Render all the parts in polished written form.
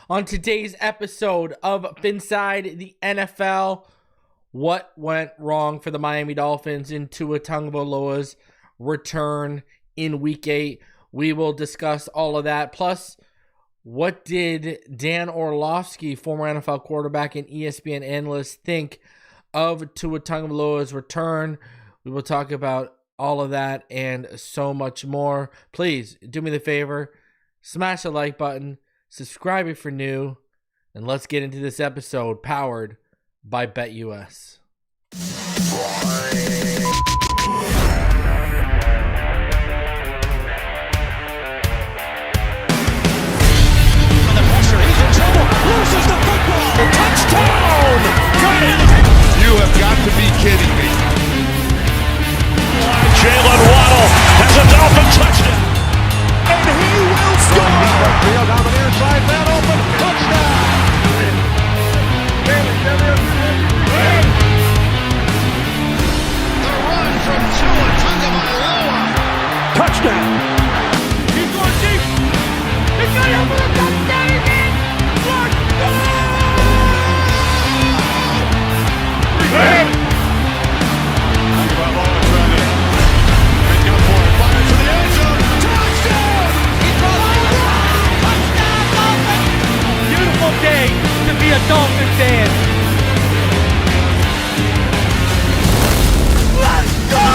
On today's episode of Phinside The NFL, what went wrong for the Miami Dolphins in Tua Tagovailoa's return in Week 8? We will discuss all of that. Plus, what did Dan Orlovsky, former NFL quarterback and ESPN analyst, think of Tua Tagovailoa's return? We will talk about all of that and so much more. Please do me the favor, smash the like button, subscribe if you're new, and let's get into this episode powered by BetUS. Loses the football. Touchdown! Got it! You have got to be kidding me. Jalen Waddle has a Dolphin touchdown. And he will score! Field down the near side, man open, touchdown! The run from Tua Tagovailoa. Touchdown! He's going deep! He's got it for the touchdown again! Beautiful day to be a Dolphin fan. Let's go!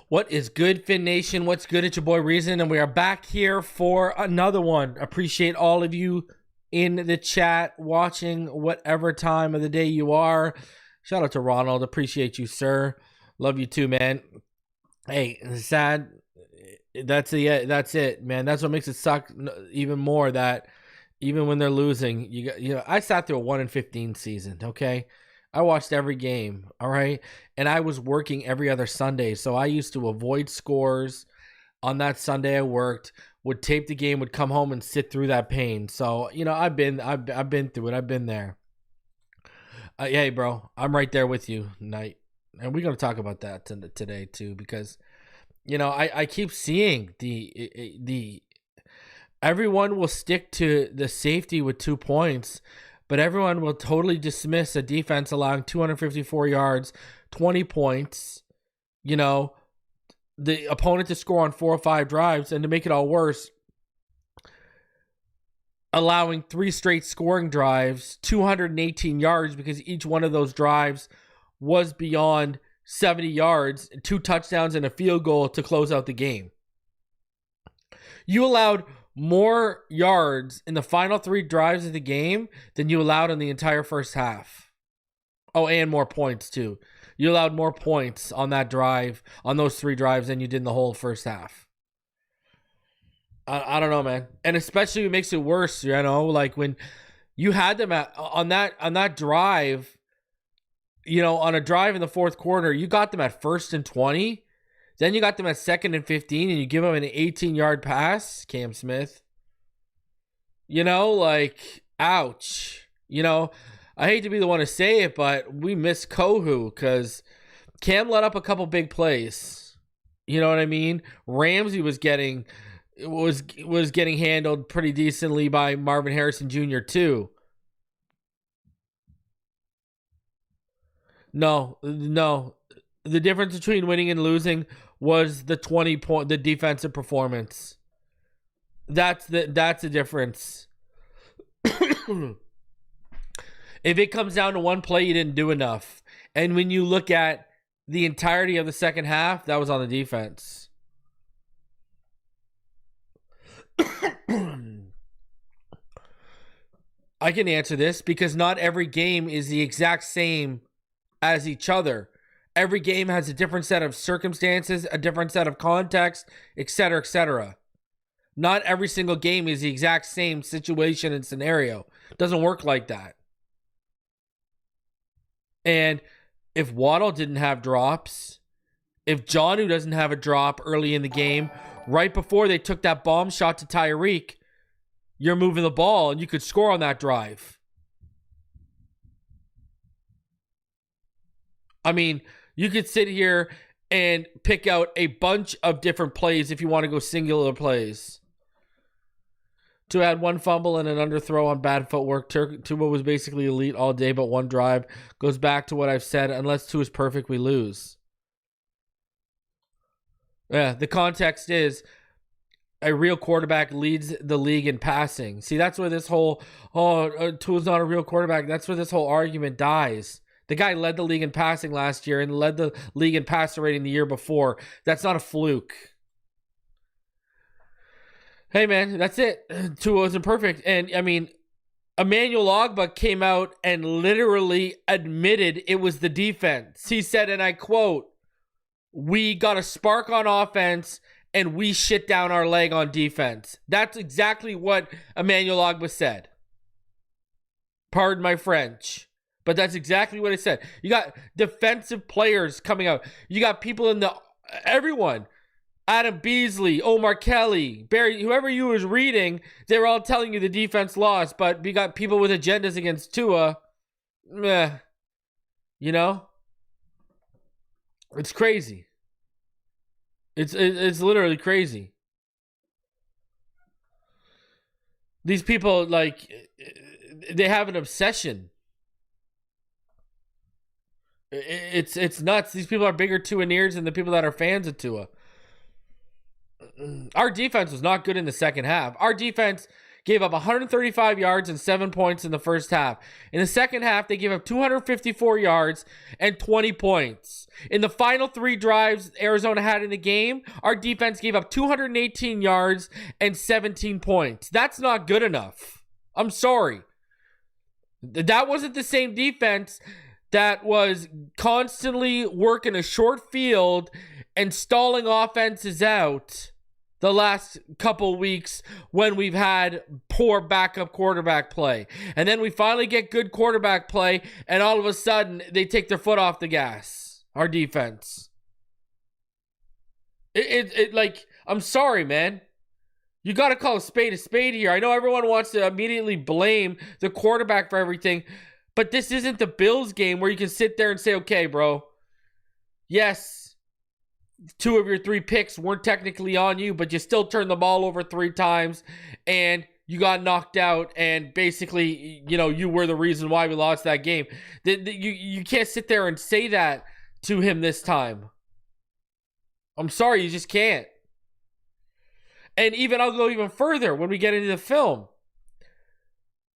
What is good, Fin Nation? What's good? It's your boy Reason, and we are back here for another one. Appreciate all of you in the chat watching whatever time of the day you are. Shout out to Ronald. Appreciate you, sir. Love you too, man. Hey, sad. That's it, man. That's what makes it suck even more, that even when they're losing, I sat through a 1-15 season, okay? I watched every game, all right? And I was working every other Sunday, so I used to avoid scores. On that Sunday I worked, would tape the game, would come home and sit through that pain. So, I've been through it. I've been there. Hey, bro, I'm right there with you tonight. And we're going to talk about that today too, because I keep seeing the everyone will stick to the safety with 2 points, but everyone will totally dismiss a defense allowing 254 yards, 20 points, the opponent to score on 4 or 5 drives, and to make it all worse, allowing 3 straight scoring drives, 218 yards, because each one of those drives was beyond 70 yards, 2 touchdowns and a field goal to close out the game. You allowed more yards in the final 3 drives of the game than you allowed in the entire first half. Oh, and more points too. You allowed more points on that drive, on those 3 drives, than you did in the whole first half. I don't know, man. And especially it makes it worse, like when you had them on that drive, on a drive in the fourth quarter, you got them at 1st and 20. Then you got them at 2nd and 15, and you give them an 18-yard pass, Cam Smith. Ouch. I hate to be the one to say it, but we miss Kohu because Cam let up a couple big plays. You know what I mean? Ramsey was getting handled pretty decently by Marvin Harrison Jr. too. No. The difference between winning and losing was the the defensive performance. That's the difference. If it comes down to one play, you didn't do enough. And when you look at the entirety of the second half, that was on the defense. I can answer this because not every game is the exact same as each other. Every game has a different set of circumstances, a different set of context, etc., etc. Not every single game is the exact same situation and scenario. It doesn't work like that. And if Waddle didn't have drops, if Jonnu doesn't have a drop early in the game, right before they took that bomb shot to Tyreek, you're moving the ball and you could score on that drive. I mean, you could sit here and pick out a bunch of different plays if you want to go singular plays. Tua had one fumble and an underthrow on bad footwork. Tua was basically elite all day, but one drive. Goes back to what I've said. Unless Tua's perfect, we lose. Yeah, the context is a real quarterback leads the league in passing. See, that's where this whole, Tua's not a real quarterback. That's where this whole argument dies. The guy led the league in passing last year and led the league in passer rating the year before. That's not a fluke. Hey, man, that's it. Tua wasn't perfect. And, I mean, Emmanuel Ogbah came out and literally admitted it was the defense. He said, and I quote, "We got a spark on offense and we shit down our leg on defense." That's exactly what Emmanuel Ogbah said. Pardon my French, but that's exactly what he said. You got defensive players coming out. You got people in everyone. Adam Beasley, Omar Kelly, Barry, whoever you was reading, they were all telling you the defense lost, but we got people with agendas against Tua. Meh. You know? It's crazy. It's literally crazy. These people, like, they have an obsession. It's nuts. These people are bigger Tua-neers than the people that are fans of Tua. Our defense was not good in the second half. Our defense gave up 135 yards and 7 points in the first half. In the second half, they gave up 254 yards and 20 points. In the final 3 drives Arizona had in the game, our defense gave up 218 yards and 17 points. That's not good enough. I'm sorry. That wasn't the same defense that was constantly working a short field and stalling offenses out the last couple weeks when we've had poor backup quarterback play. And then we finally get good quarterback play, and all of a sudden, they take their foot off the gas. Our defense. Like, I'm sorry, man. You got to call a spade here. I know everyone wants to immediately blame the quarterback for everything, but this isn't the Bills game where you can sit there and say, okay, bro, yes, 2 of your 3 picks weren't technically on you, but you still turned the ball over 3 times and you got knocked out, and basically, you know, you were the reason why we lost that game. You can't sit there and say that to him this time. I'm sorry, you just can't. And even I'll go even further when we get into the film.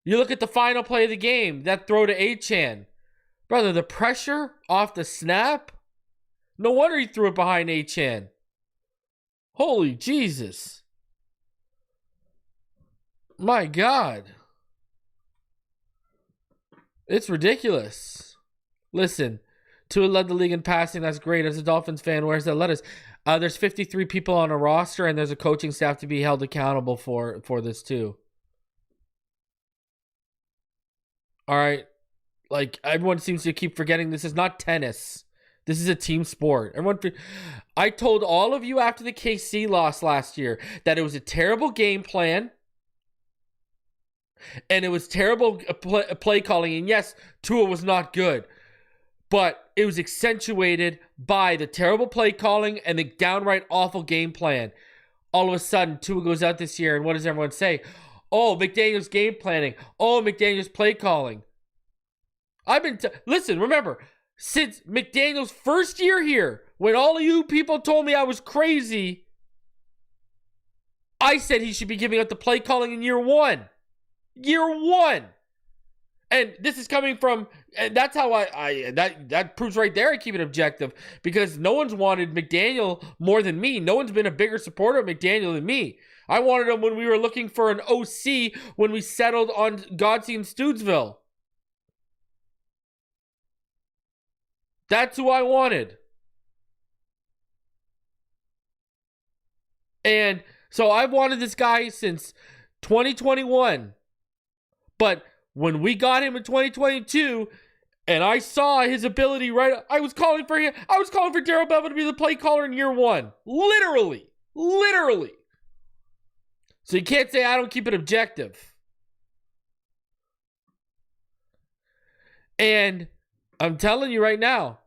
You look at the final play of the game, that throw to Achane. Brother, the pressure off the snap. No wonder he threw it behind Achane. Holy Jesus. My God. It's ridiculous. Listen, Tua led the league in passing. That's great. As a Dolphins fan, where's that let us? There's 53 people on a roster, and there's a coaching staff to be held accountable for this too. All right. Like, everyone seems to keep forgetting this is not tennis. This is a team sport. I told all of you after the KC loss last year that it was a terrible game plan and it was terrible play calling. And yes, Tua was not good, but it was accentuated by the terrible play calling and the downright awful game plan. All of a sudden, Tua goes out this year, and what does everyone say? Oh, McDaniel's game planning. Oh, McDaniel's play calling. Listen, remember, since McDaniel's first year here, when all of you people told me I was crazy, I said he should be giving up the play calling in year 1. Year 1. And this is coming from, and that's how that proves right there I keep it objective, because no one's wanted McDaniel more than me. No one's been a bigger supporter of McDaniel than me. I wanted him when we were looking for an OC when we settled on Godsey and Stoodsville. That's who I wanted. And so I've wanted this guy since 2021. But when we got him in 2022 and I saw his ability I was calling for him. I was calling for Darrell Bevell to be the play caller in year 1. Literally. So you can't say I don't keep it objective. And I'm telling you right now,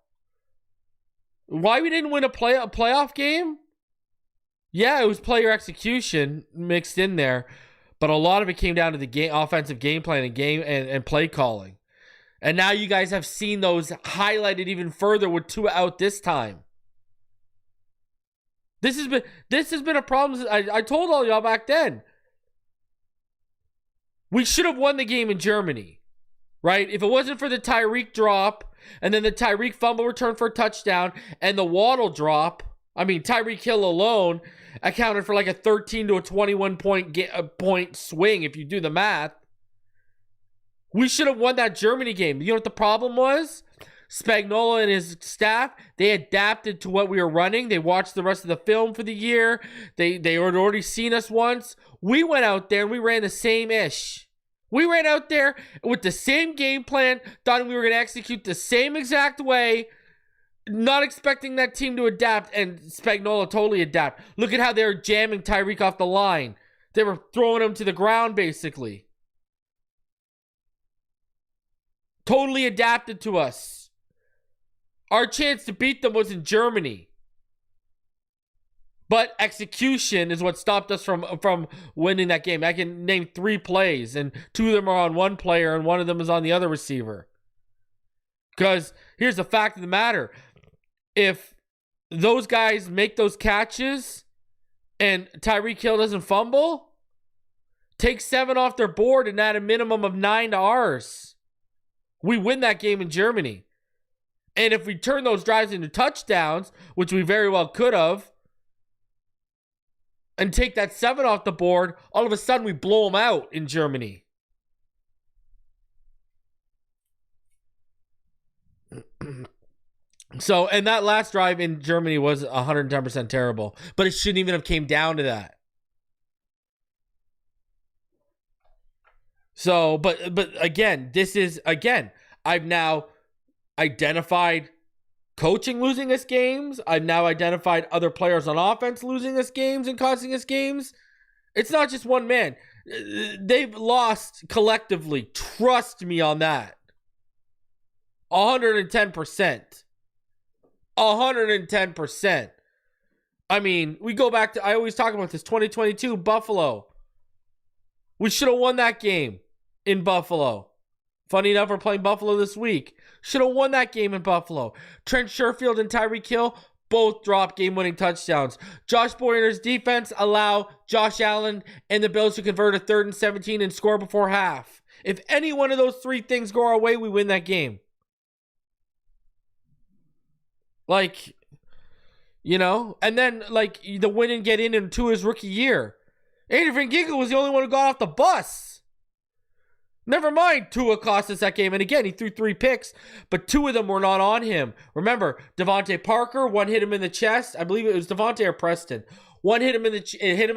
Why we didn't win a playoff game? Yeah, it was player execution mixed in there, but a lot of it came down to the offensive game plan and play calling. And now you guys have seen those highlighted even further with Tua out this time. This has been a problem. I told all y'all back then. We should have won the game in Germany, right? If it wasn't for the Tyreek drop and then the Tyreek fumble return for a touchdown and the Waddle drop, I mean, Tyreek Hill alone accounted for like a 13 to a 21 point swing if you do the math. We should have won that Germany game. You know what the problem was? Spagnuolo and his staff, they adapted to what we were running. They watched the rest of the film for the year. They had already seen us once. We went out there and we ran the same ish. We ran out there with the same game plan, thought we were going to execute the same exact way, not expecting that team to adapt, and Spagnuolo totally adapt. Look at how they were jamming Tyreek off the line. They were throwing him to the ground, basically. Totally adapted to us. Our chance to beat them was in Germany. But execution is what stopped us from winning that game. I can name 3 plays, and 2 of them are on one player, and 1 of them is on the other receiver. Because here's the fact of the matter. If those guys make those catches and Tyreek Hill doesn't fumble, take 7 off their board and add a minimum of 9 to ours. We win that game in Germany. And if we turn those drives into touchdowns, which we very well could have, and take that 7 off the board, all of a sudden we blow them out in Germany. So, and that last drive in Germany was 110% terrible, but it shouldn't even have came down to that. So, but again, I've now identified coaching losing us games. I've now identified other players on offense losing us games and costing us games. It's not just one man. They've lost collectively. Trust me on that. 110%. 110%. I mean, we go back to, I always talk about this, 2022 Buffalo. We should have won that game in Buffalo. Funny enough, we're playing Buffalo this week. Should have won that game in Buffalo. Trent Sherfield and Tyreek Hill both dropped game-winning touchdowns. Josh Boyer's defense allow Josh Allen and the Bills to convert a 3rd and 17 and score before half. If any one of those 3 things go our way, we win that game. Like, you know, and then like the win and get into his rookie year. Adrian Ginkel was the only one who got off the bus. Never mind, Tua cost us that game. And again, he threw 3 picks, but 2 of them were not on him. Remember, Devontae Parker, 1 hit him in the chest. I believe it was Devontae or Preston. 1 hit him in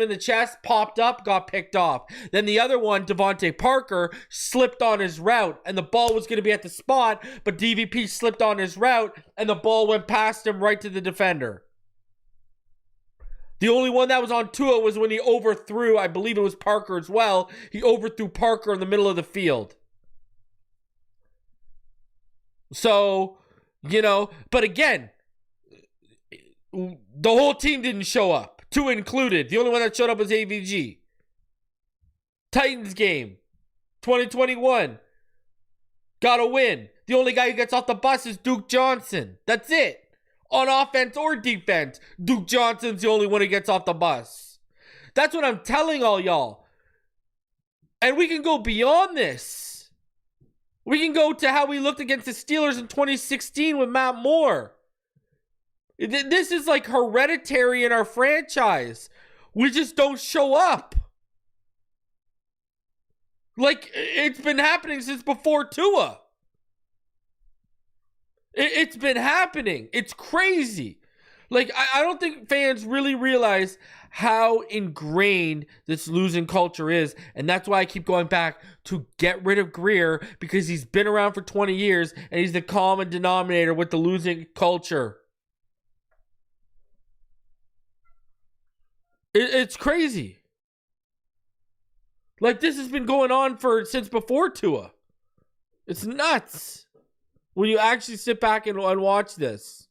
the chest, popped up, got picked off. Then the other one, Devontae Parker, slipped on his route, and the ball was going to be at the spot, but DVP slipped on his route, and the ball went past him right to the defender. The only one that was on Tua was when he overthrew, I believe it was Parker as well. He overthrew Parker in the middle of the field. So, you know, but again, the whole team didn't show up. Tua included. The only one that showed up was AVG. Titans game, 2021. Got a win. The only guy who gets off the bus is Duke Johnson. That's it. On offense or defense, Duke Johnson's the only one who gets off the bus. That's what I'm telling all y'all. And we can go beyond this. We can go to how we looked against the Steelers in 2016 with Matt Moore. This is like hereditary in our franchise. We just don't show up. Like, it's been happening since before Tua. It's been happening. It's crazy. Like, I don't think fans really realize how ingrained this losing culture is. And that's why I keep going back to get rid of Greer, because he's been around for 20 years and he's the common denominator with the losing culture. It's crazy. Like, this has been going on since before Tua. It's nuts when you actually sit back and watch this.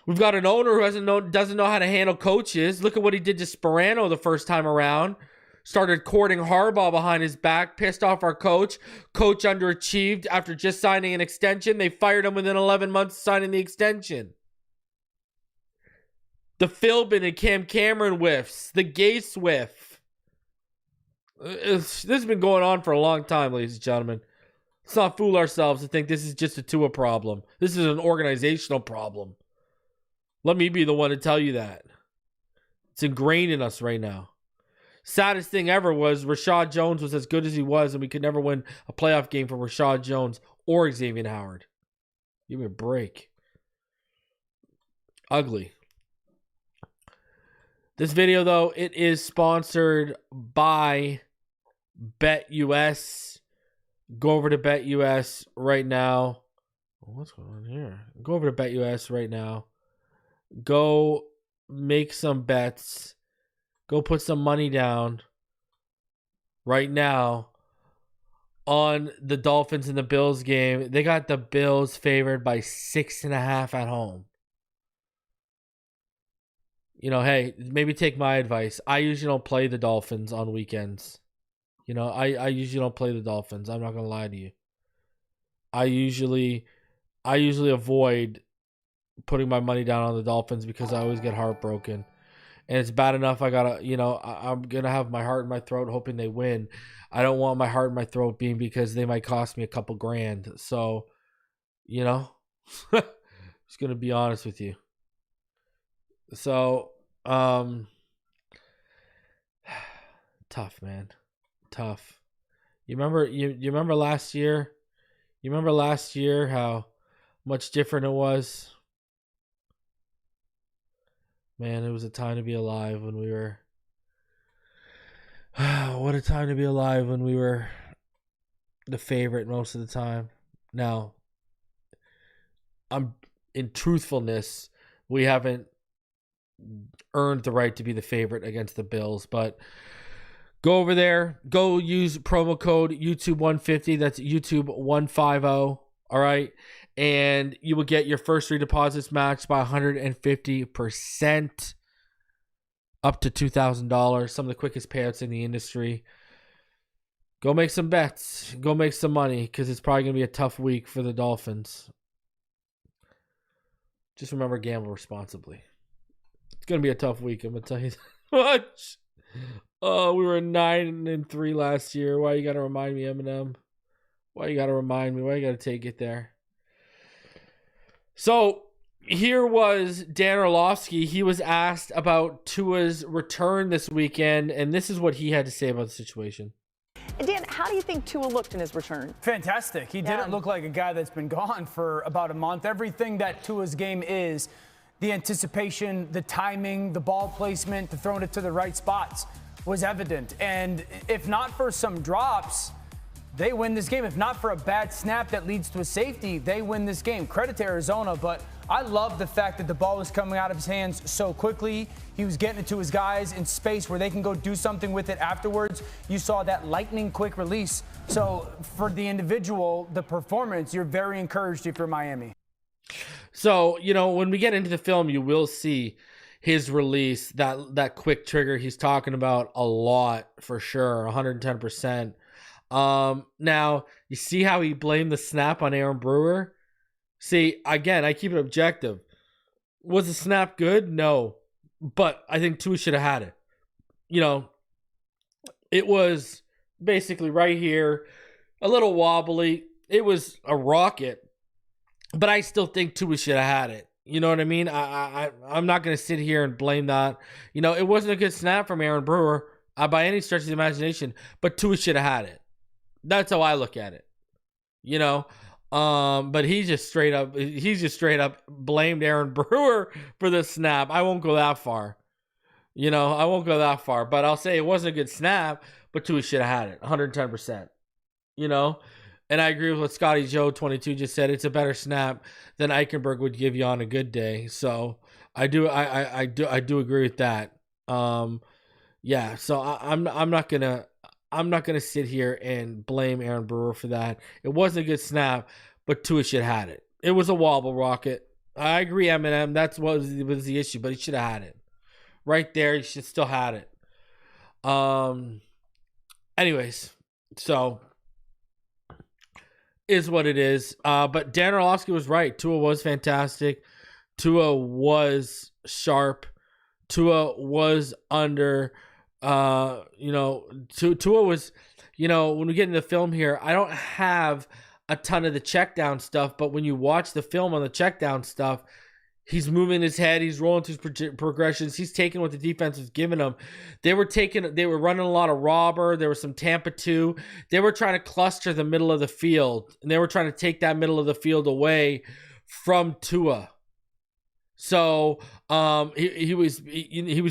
We've got an owner who doesn't know how to handle coaches. Look at what he did to Sperano the first time around. Started courting Harbaugh behind his back, pissed off our coach. Coach underachieved after just signing an extension. They fired him within 11 months of signing the extension. The Philbin and Cam Cameron whiffs. The Gase whiff. This has been going on for a long time, ladies and gentlemen. Let's not fool ourselves to think this is just a Tua problem. This is an organizational problem. Let me be the one to tell you that. It's ingrained in us right now. Saddest thing ever was Rashad Jones was as good as he was, and we could never win a playoff game for Rashad Jones or Xavier Howard. Give me a break. Ugly. This video, though, it is sponsored by BetUS. Go over to BetUS right now. What's going on here? Go over to BetUS right now. Go make some bets. Go put some money down right now on the Dolphins and the Bills game. They got the Bills favored by 6.5 at home. You know, hey, maybe take my advice. I usually don't play the Dolphins on weekends. You know, I usually don't play the Dolphins. I'm not going to lie to you. I usually avoid putting my money down on the Dolphins because I always get heartbroken. And it's bad enough I got to, you know, I'm going to have my heart in my throat hoping they win. I don't want my heart in my throat being because they might cost me a couple grand. So, you know, just going to be honest with you. So, tough, man. Tough. You remember last year? You remember last year how much different it was? Man, it was a time to be alive when we were... what a time to be alive when we were the favorite most of the time. Now, in truthfulness, we haven't earned the right to be the favorite against the Bills, but go over there, go use promo code YouTube150. That's YouTube150. All right. And you will get your first 3 deposits matched by 150%, up to $2,000. Some of the quickest payouts in the industry. Go make some bets. Go make some money because it's probably going to be a tough week for the Dolphins. Just remember, gamble responsibly. It's going to be a tough week. I'm going to tell you that much. Oh, we were 9-3 last year. Why you got to remind me, Eminem? Why you got to remind me? Why you got to take it there? So here was Dan Orlovsky. He was asked about Tua's return this weekend, and this is what he had to say about the situation. Dan, how do you think Tua looked in his return? Fantastic. He didn't look like a guy that's been gone for about a month. Everything that Tua's game is, the anticipation, the timing, the ball placement, the throwing it to the right spots was evident. And if not for some drops, they win this game. If not for a bad snap that leads to a safety, they win this game. Credit to Arizona, but I love the fact that the ball was coming out of his hands so quickly. He was getting it to his guys in space where they can go do something with it afterwards. You saw that lightning quick release. So for the individual, the performance, you're very encouraged if you're Miami. So, you know, when we get into the film, you will see his release, that quick trigger he's talking about a lot for sure, 110%. Now, you see how he blamed the snap on Aaron Brewer? See, again, I keep it objective. Was the snap good? No. But I think Tua should have had it. You know, it was basically right here, a little wobbly. It was a rocket, but I still think Tua should have had it. You know what I mean? I'm not going to sit here and blame that. You know, it wasn't a good snap from Aaron Brewer by any stretch of the imagination, but Tua should have had it. That's how I look at it. You know, but he just straight up blamed Aaron Brewer for the snap. I won't go that far. You know, I won't go that far, but I'll say it wasn't a good snap, but Tua should have had it 110%. You know, and I agree with what Scotty Joe 22 just said. It's a better snap than Eichenberg would give you on a good day. So I do agree with that. Yeah. So I'm not gonna sit here and blame Aaron Brewer for that. It wasn't a good snap, but Tua should have had it. It was a wobble rocket. I agree, Eminem. That's what was the issue, but he should have had it. Right there, he should still had it. Anyways, so is what it is. But Dan Orlovsky was right. Tua was fantastic. Tua was sharp. Tua was under. Tua was. When we get into the film here, I don't have a ton of the check down stuff, but when you watch the film on the check down stuff, he's moving his head, he's rolling through his progressions, he's taking what the defense was giving him. They were running a lot of robber, there was some Tampa 2. They were trying to cluster the middle of the field, and they were trying to take that middle of the field away from Tua. So he was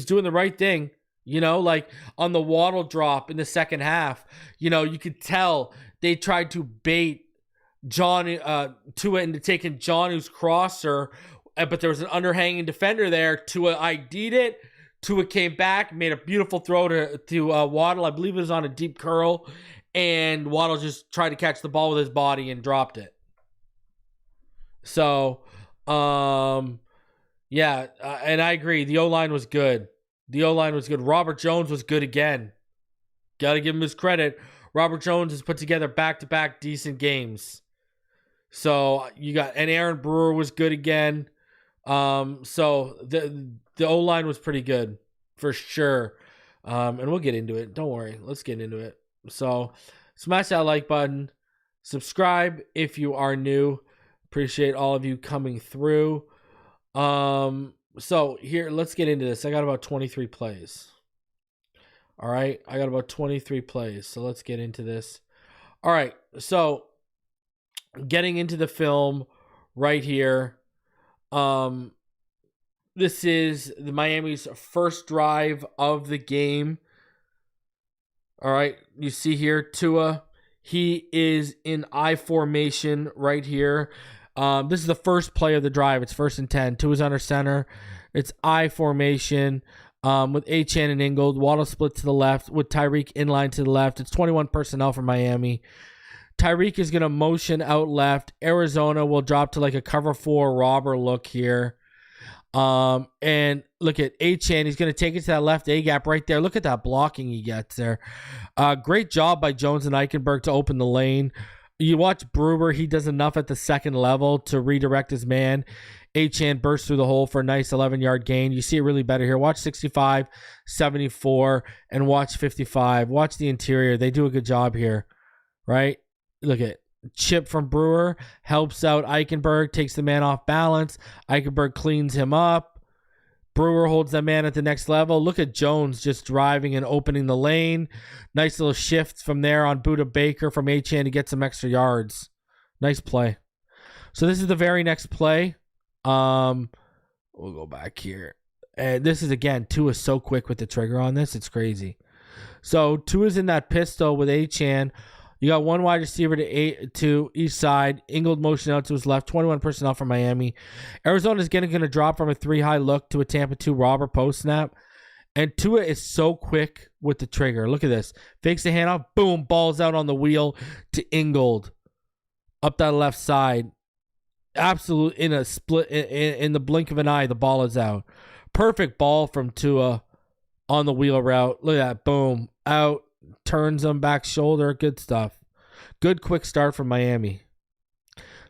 doing the right thing. Like on the Waddle drop in the second half, you could tell they tried to bait Tua into taking Jonnu's crosser, but there was an underhanging defender there. Tua ID'd it. Tua came back, made a beautiful throw to Waddle. I believe it was on a deep curl, and Waddle just tried to catch the ball with his body and dropped it. So, and I agree. The O-line was good. Robert Jones was good again. Got to give him his credit. Robert Jones has put together back-to-back decent games. So and Aaron Brewer was good again. So the O-line was pretty good for sure. And we'll get into it. Don't worry. Let's get into it. So smash that like button. Subscribe if you are new. Appreciate all of you coming through. So here, let's get into this. I got about 23 plays. All right. I got about 23 plays. So let's get into this. All right. So getting into the film right here. This is the Miami's first drive of the game. All right. You see here, Tua. He is in I formation right here. This is the first play of the drive. It's 1st and 10. Tua's under center. It's I formation with Achane and Ingold. Waddle split to the left with Tyreek inline to the left. It's 21 personnel for Miami. Tyreek is going to motion out left. Arizona will drop to like a cover 4 robber look here. And look at Achane. He's going to take it to that left A gap right there. Look at that blocking he gets there. Great job by Jones and Eichenberg to open the lane. You watch Brewer, he does enough at the second level to redirect his man. Achane bursts through the hole for a nice 11-yard gain. You see it really better here. Watch 65, 74, and watch 55. Watch the interior. They do a good job here, right? Look at chip from Brewer. Helps out Eichenberg. Takes the man off balance. Eichenberg cleans him up. Brewer holds that man at the next level. Look at Jones just driving and opening the lane. Nice little shift from there on Buda Baker from Achane to get some extra yards. Nice play. So this is the very next play. We'll go back here. And this is, again, Tua's so quick with the trigger on this. It's crazy. So Tua's in that pistol with Achane. You got one wide receiver to each side. Ingold motion out to his left. 21 personnel from Miami. Arizona's going to drop from a 3-high look to a Tampa 2 robber post snap. And Tua is so quick with the trigger. Look at this. Fakes the handoff. Boom. Ball's out on the wheel to Ingold. Up that left side. Absolute in a split. In the blink of an eye, the ball is out. Perfect ball from Tua on the wheel route. Look at that. Boom. Out. Turns him back shoulder. Good stuff. Good quick start from Miami.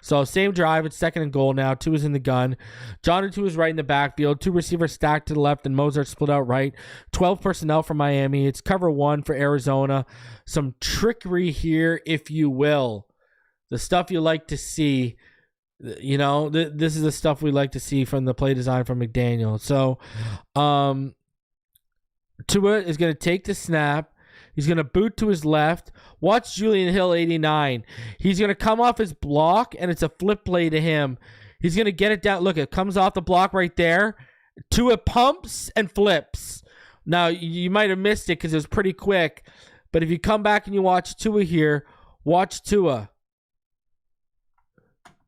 So same drive. It's 2nd and goal now. Tua's in the gun. John and Tua is right in the backfield. 2 receivers stacked to the left and Mozart split out right. 12 personnel for Miami. It's cover 1 for Arizona. Some trickery here, if you will. The stuff you like to see. You know, this is the stuff we like to see from the play design from McDaniel. So Tua is going to take the snap. He's going to boot to his left. Watch Julian Hill, 89. He's going to come off his block, and it's a flip play to him. He's going to get it down. Look, it comes off the block right there. Tua pumps and flips. Now, you might have missed it because it was pretty quick. But if you come back and you watch Tua here, watch Tua.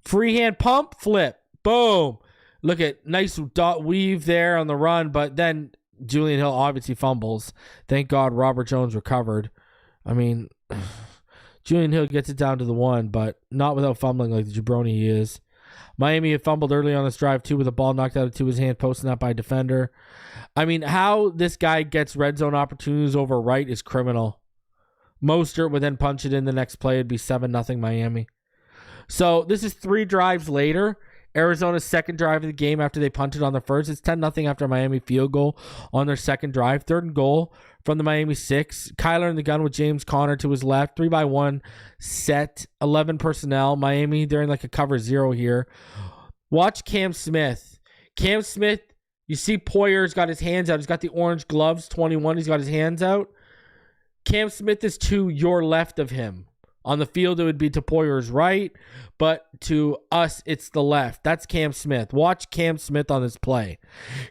Freehand pump, flip. Boom. Look at nice dot weave there on the run, but then Julian Hill obviously fumbles. Thank God Robert Jones recovered. I mean, Julian Hill gets it down to the 1, but not without fumbling like the jabroni he is. Miami had fumbled early on this drive, too, with a ball knocked out of Tua's hand, posting up by a defender. I mean, how this guy gets red zone opportunities over right is criminal. Mostert would then punch it in the next play. It'd be 7-0 Miami. So this is 3 drives later. Arizona's second drive of the game after they punted on the first. It's 10-0 after a Miami field goal on their second drive. 3rd and goal from the Miami 6. Kyler in the gun with James Conner to his left. 3-by-1 set. 11 personnel. Miami, they're in like a cover 0 here. Watch Cam Smith. Cam Smith, you see Poyer's got his hands out. He's got the orange gloves, 21. He's got his hands out. Cam Smith is to your left of him. On the field, it would be to Poyer's right, but to us, it's the left. That's Cam Smith. Watch Cam Smith on this play.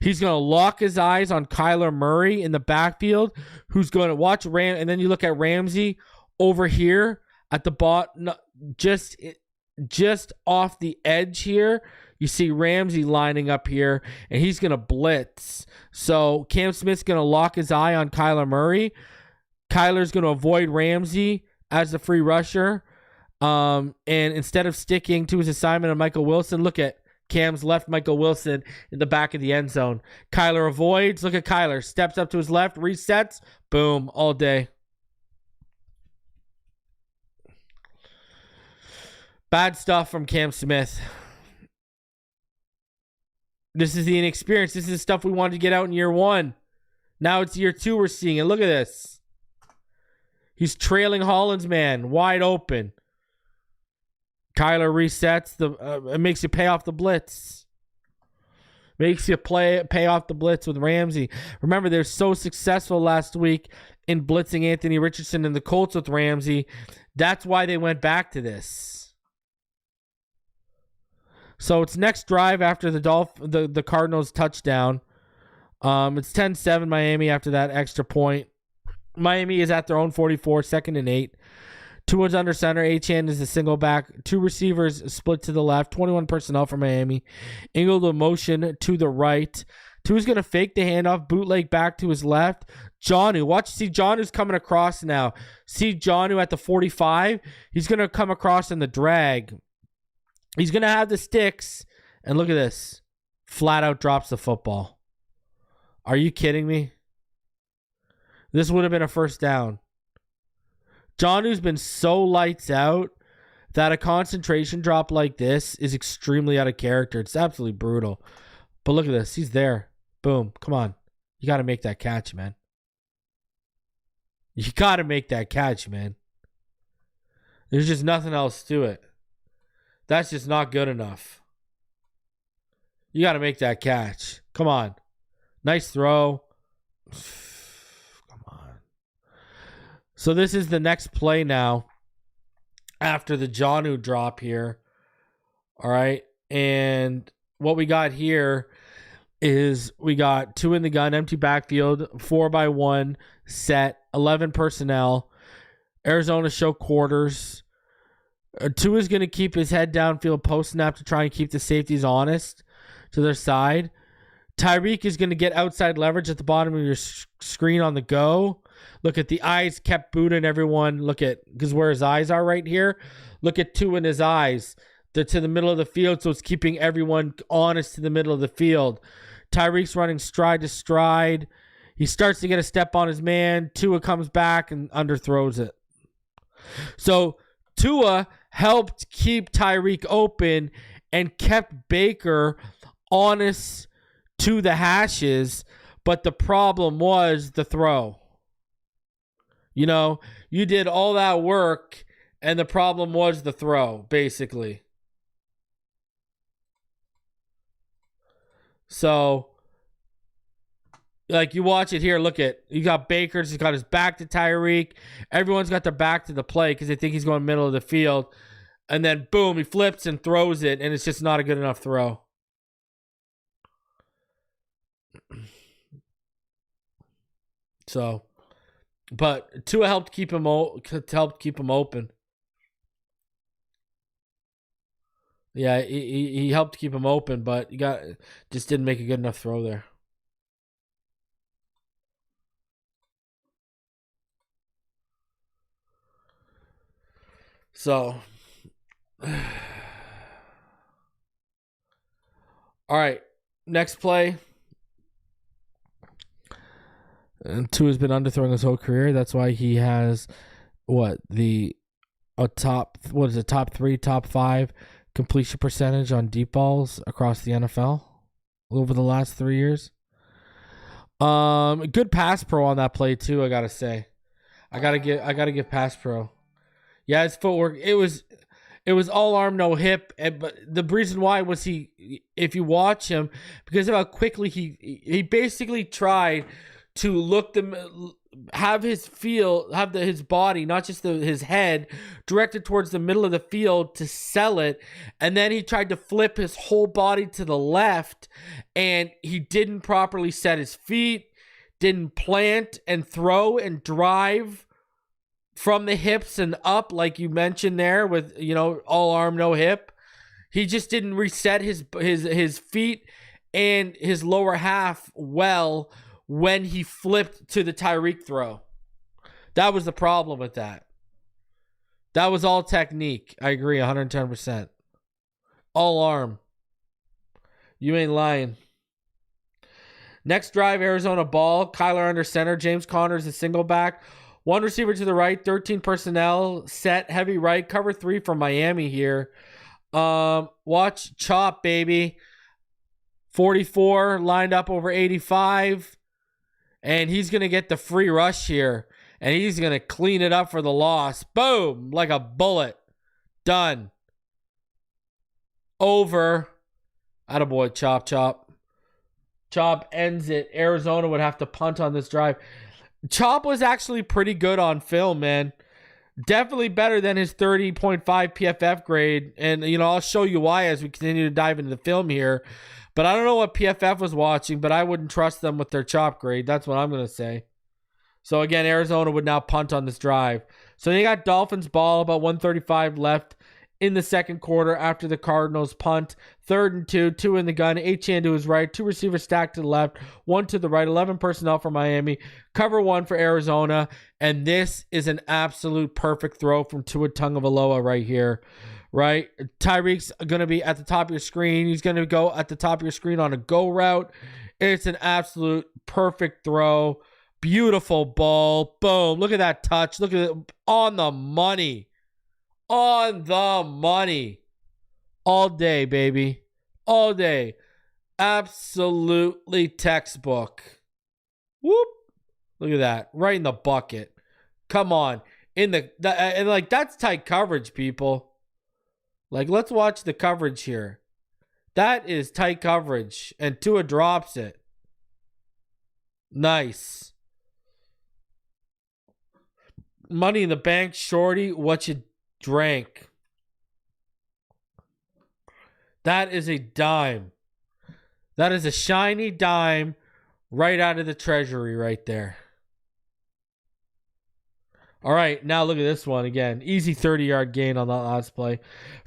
He's going to lock his eyes on Kyler Murray in the backfield, who's going to watch and then you look at Ramsey over here at the bottom, just off the edge here. You see Ramsey lining up here, and he's going to blitz. So Cam Smith's going to lock his eye on Kyler Murray. Kyler's going to avoid Ramsey as the free rusher. And instead of sticking to his assignment of Michael Wilson, look at Cam's left Michael Wilson in the back of the end zone. Kyler avoids. Look at Kyler. Steps up to his left, resets. Boom, all day. Bad stuff from Cam Smith. This is the inexperience. This is the stuff we wanted to get out in year 1. Now it's year 2 we're seeing it. Look at this. He's trailing Holland's man wide open. Kyler resets. It makes you pay off the blitz. Makes you pay off the blitz with Ramsey. Remember, they're so successful last week in blitzing Anthony Richardson and the Colts with Ramsey. That's why they went back to this. So it's next drive after the Cardinals touchdown. It's 10-7 Miami after that extra point. Miami is at their own 44, 2nd and 8. Tua's under center. Achane is the single back. 2 receivers split to the left. 21 personnel for Miami. Ingle to motion to the right. Tua's going to fake the handoff. Bootleg back to his left. Jonnu. See Jonnu's coming across now. See Jonnu at the 45. He's going to come across in the drag. He's going to have the sticks. And look at this. Flat out drops the football. Are you kidding me? This would have been a first down. Jonnu's been so lights out that a concentration drop like this is extremely out of character. It's absolutely brutal. But look at this. He's there. Boom. Come on. You got to make that catch, man. You got to make that catch, man. There's just nothing else to it. That's just not good enough. You got to make that catch. Come on. Nice throw. So this is the next play now after the Jonnu drop here. All right. And what we got here is we got 2 in the gun, empty backfield, 4-by-1 set, 11 personnel. Arizona show quarters. 2 is going to keep his head downfield post snap to try and keep the safeties honest to their side. Tyreek is going to get outside leverage at the bottom of your screen on the go. Look at the eyes kept booting everyone. Look at, because where his eyes are right here. Look at 2 in his eyes. They're to the middle of the field, so it's keeping everyone honest to the middle of the field. Tyreek's running stride to stride. He starts to get a step on his man. Tua comes back and underthrows it. So Tua helped keep Tyreek open and kept Baker honest to the hashes, but the problem was the throw. You know, you did all that work, and the problem was the throw, basically. So, like, you watch it here. Look at, you got Baker. He's got his back to Tyreek. Everyone's got their back to the play because they think he's going middle of the field. And then, boom, he flips and throws it, and it's just not a good enough throw. So, but Tua helped keep him open. Yeah, he helped keep him open, but just didn't make a good enough throw there. So All right, next play. And Tua's been underthrowing his whole career. That's why he has top 3, top 5 completion percentage on deep balls across the NFL over the last 3 years. Good pass pro on that play too, I gotta say. I gotta give pass pro. Yeah, his footwork, it was all arm, no hip, but the reason why was if you watch him, because of how quickly he basically tried to have his body, not just his head, directed towards the middle of the field to sell it, and then he tried to flip his whole body to the left, and he didn't properly set his feet, didn't plant and throw and drive from the hips and up, like you mentioned there with, all arm, no hip. He just didn't reset his feet and his lower half well when he flipped to the Tyreek throw. That was the problem with that. That was all technique. I agree 110%. All arm. You ain't lying. Next drive, Arizona ball. Kyler under center. James Conner's a single back. One receiver to the right. 13 personnel. Set. Heavy right. Cover 3 from Miami here. Watch chop, baby. 44 lined up over 85. And he's going to get the free rush here. And he's going to clean it up for the loss. Boom. Like a bullet. Done. Over. Attaboy. Chop. Chop ends it. Arizona would have to punt on this drive. Chop was actually pretty good on film, man. Definitely better than his 30.5 PFF grade. And, I'll show you why as we continue to dive into the film here. But I don't know what PFF was watching, but I wouldn't trust them with their chop grade. That's what I'm going to say. So, again, Arizona would now punt on this drive. So, you got Dolphins ball, about 1:35 left in the second quarter after the Cardinals punt. 3rd and 2, 2 in the gun, Achane to his right, 2 receivers stacked to the left, 1 to the right, 11 personnel for Miami, cover 1 for Arizona, and this is an absolute perfect throw from Tua Tagovailoa right here, right? Tyreek's going to be at the top of your screen. He's going to go at the top of your screen on a go route. It's an absolute perfect throw. Beautiful ball. Boom. Look at that touch. Look at it on the money. On the money. All day, baby. All day. Absolutely textbook. Whoop. Look at that. Right in the bucket. Come on. And that's tight coverage, people. Let's watch the coverage here. That is tight coverage. And Tua drops it. Nice. Money in the bank, shorty. What you drank. That is a dime. That is a shiny dime right out of the treasury right there. All right, now look at this one again. Easy 30-yard gain on that last play.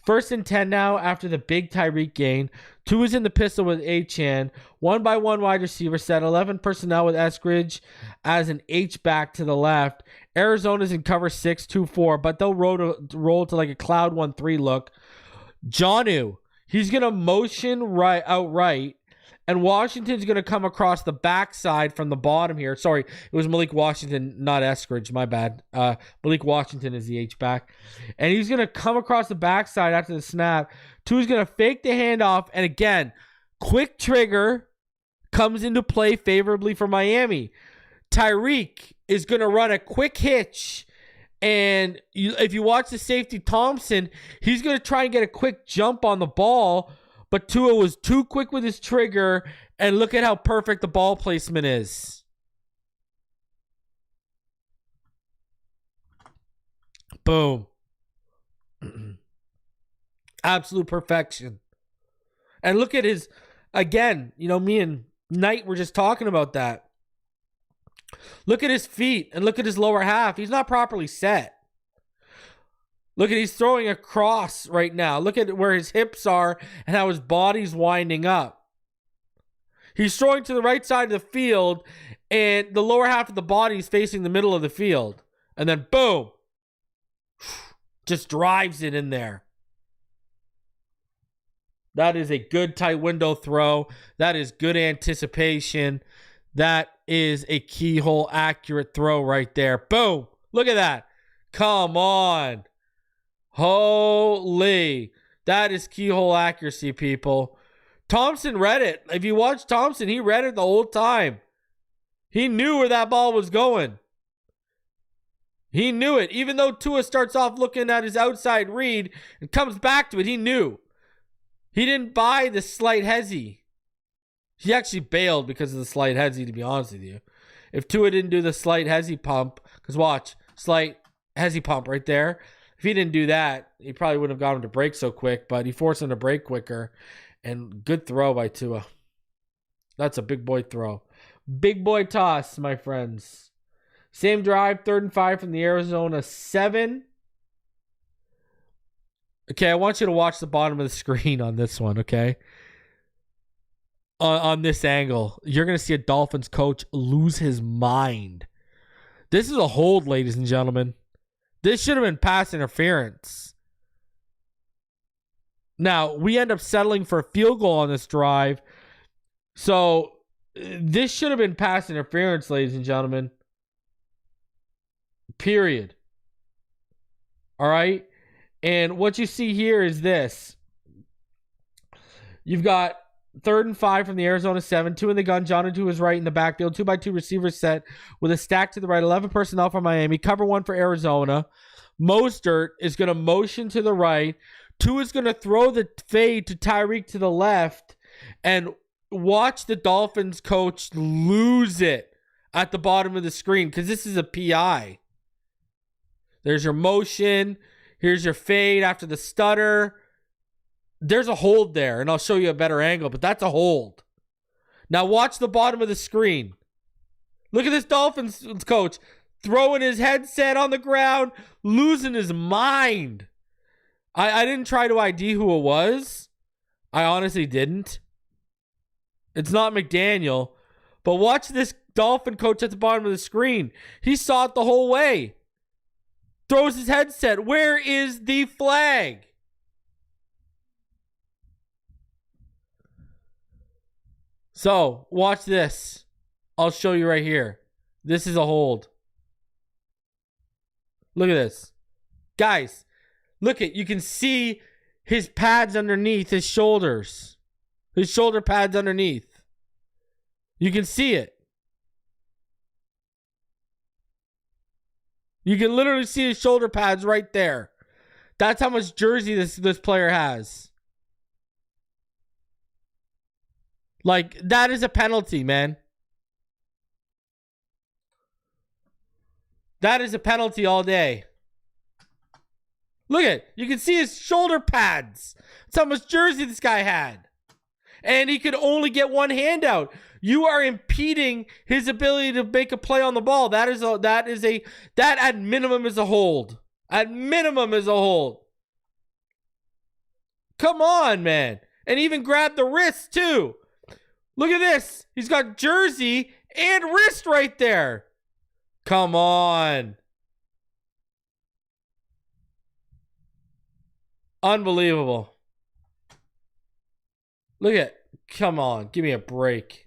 1st and 10 now after the big Tyreek gain. 2 is in the pistol with Achane. 1-by-1 wide receiver set. 11 personnel with Eskridge as an H-back to the left. Arizona's in cover 6, 2-4, but they'll roll to like a cloud 1-3 look. Jonnu, he's going to motion outright. And Washington's going to come across the backside from the bottom here. Sorry, it was Malik Washington, not Eskridge. My bad. Malik Washington is the H-back. And he's going to come across the backside after the snap. Tua's going to fake the handoff. And again, quick trigger comes into play favorably for Miami. Tyreek is going to run a quick hitch. And if you watch the safety Thompson, he's going to try and get a quick jump on the ball. But Tua was too quick with his trigger, and look at how perfect the ball placement is. Boom. Absolute perfection. And look at his, again, me and Knight were just talking about that. Look at his feet and look at his lower half. He's not properly set. Look at, he's throwing across right now. Look at where his hips are and how his body's winding up. He's throwing to the right side of the field and the lower half of the body is facing the middle of the field. And then boom, just drives it in there. That is a good tight window throw. That is good anticipation. That is a keyhole accurate throw right there. Boom. Look at that. Come on. Holy. That is keyhole accuracy, people. Thompson read it. If you watch Thompson, he read it the whole time. He knew where that ball was going. He knew it. Even though Tua starts off looking at his outside read and comes back to it, he knew. He didn't buy the slight hezzy. He actually bailed because of the slight hezzy, to be honest with you. If Tua didn't do the slight hezzy pump, because watch, slight hezzy pump right there. If he didn't do that, he probably wouldn't have got him to break so quick, but he forced him to break quicker. And good throw by Tua. That's a big boy throw. Big boy toss, my friends. Same drive, 3rd and 5 from the Arizona 7. Okay, I want you to watch the bottom of the screen on this one, okay? On this angle. You're going to see a Dolphins coach lose his mind. This is a hold, ladies and gentlemen. This should have been pass interference. Now, we end up settling for a field goal on this drive. So, this should have been pass interference, ladies and gentlemen. Period. All right? And what you see here is this. You've got 3rd and 5 from the Arizona 7. 2 in the gun. John to his right in the backfield. 2x2 receivers set with a stack to the right. 11 personnel for Miami. Cover 1 for Arizona. Mostert is going to motion to the right. 2 is going to throw the fade to Tyreek to the left. And watch the Dolphins coach lose it at the bottom of the screen because this is a PI. There's your motion. Here's your fade after the stutter. There's a hold there, and I'll show you a better angle, but that's a hold. Now watch the bottom of the screen. Look at this Dolphins coach throwing his headset on the ground, losing his mind. I didn't try to ID who it was. I honestly didn't. It's not McDaniel. But watch this Dolphin coach at the bottom of the screen. He saw it the whole way. Throws his headset. Where is the flag? So, watch this. I'll show you right here. This is a hold. Look at this. Guys, look at, you can see his pads underneath his shoulders. His shoulder pads underneath. You can see it. You can literally see his shoulder pads right there. That's how much jersey this player has. Like, that is a penalty, man. That is a penalty all day. Look at it. You can see his shoulder pads. That's how much jersey this guy had. And he could only get one hand out. You are impeding his ability to make a play on the ball. That at minimum is a hold. At minimum is a hold. Come on, man. And even grab the wrist too. Look at this. He's got jersey and wrist right there. Come on. Unbelievable. Look at, come on, give me a break.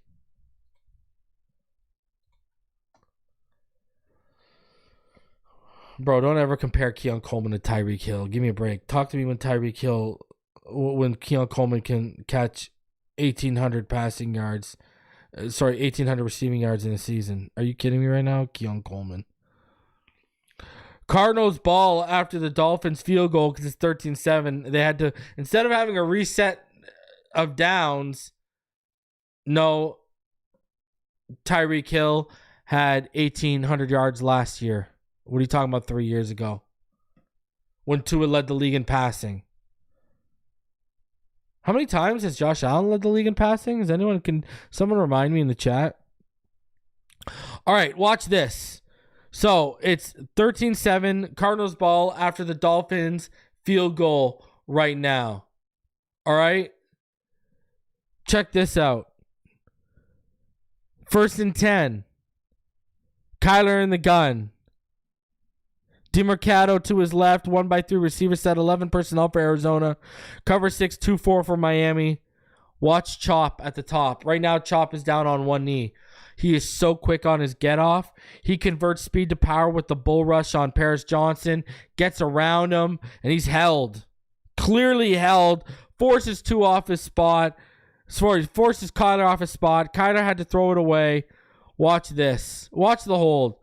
Bro, don't ever compare Keon Coleman to Tyreek Hill. Give me a break. Talk to me when Keon Coleman can catch 1,800 passing yards. 1,800 receiving yards in a season. Are you kidding me right now? Keon Coleman. Cardinals ball after the Dolphins field goal because it's 13-7. They had to, instead of having a reset of downs, no, Tyreek Hill had 1,800 yards last year. What are you talking about 3 years ago? When Tua led the league in passing. How many times has Josh Allen led the league in passing? Someone remind me in the chat? All right, watch this. So it's 13-7, Cardinals ball after the Dolphins field goal right now. All right? Check this out. 1st and 10. Kyler in the gun. DeMarcado to his left, 1-by-3 receiver set, 11 personnel for Arizona. Cover 6, 2-4 for Miami. Watch Chop at the top. Right now, Chop is down on one knee. He is so quick on his get off. He converts speed to power with the bull rush on Paris Johnson. Gets around him, and he's held. Clearly held. Forces Tua off his spot. Forces Kyler off his spot. Kyler had to throw it away. Watch this. Watch the hold.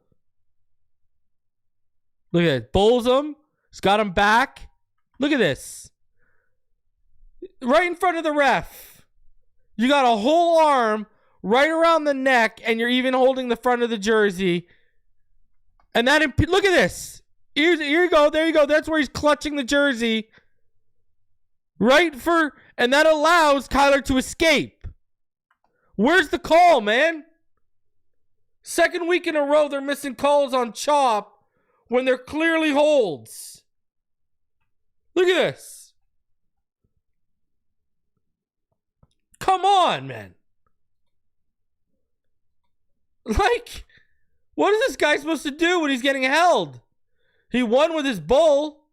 Look at it. Bulls him. He's got him back. Look at this. Right in front of the ref. You got a whole arm right around the neck, and you're even holding the front of the jersey. And that, look at this. Here you go. There you go. That's where he's clutching the jersey. And that allows Kyler to escape. Where's the call, man? Second week in a row, they're missing calls on Chop when they're clearly holds. Look at this. Come on, man. Like, what is this guy supposed to do when he's getting held? He won with his bull,